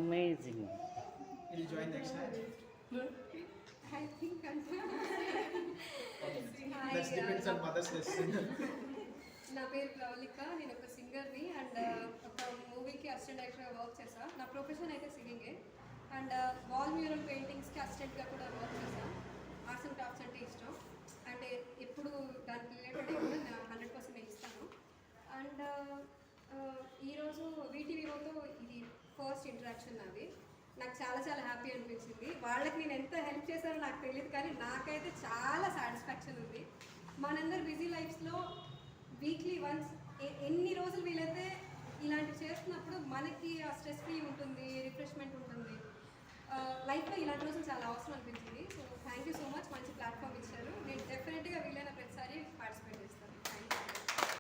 Amazing. Will you join next time? I think That depends on mother's decision. నా పేరు ప్రవళిక, నేను ఒక సింగర్ని and ఒక మూవీకి అసిస్టెంట్ డైరెక్టర్గా వర్క్ చేశాను. నా ప్రొఫెషన్ అయితే సింగింగే అండ్ వాల్ మ్యూరల్ పెయింటింగ్స్కి అసిస్టెంట్గా కూడా వర్క్ చేశాను. ఆర్ట్స్ అండ్ క్రాఫ్ట్స్ అంటే ఇష్టం, అంటే ఎప్పుడు దానికి రిలేటెడ్ కూడా నేను 100% నేను ఇస్తాను. అండ్ ఈరోజు వీటీవీతో ఇది ఫస్ట్ ఇంటరాక్షన్ నాది. నాకు చాలా చాలా హ్యాపీ అనిపించింది. వాళ్ళకి నేను ఎంత హెల్ప్ చేశానో నాకు తెలియదు, కానీ నాకైతే చాలా సాటిస్ఫాక్షన్ ఉంది. మనందరు బిజీ లైఫ్స్లో వీక్లీ వన్స్ ఎన్ని రోజులు వీలైతే ఇలాంటివి చేస్తున్నప్పుడు మనకి ఆ స్ట్రెస్ ఫ్రీ ఉంటుంది, రిఫ్రెష్మెంట్ ఉంటుంది. లైఫ్లో ఇలాంటి రోజులు చాలా అవసరం అనిపించింది. So thank you so much.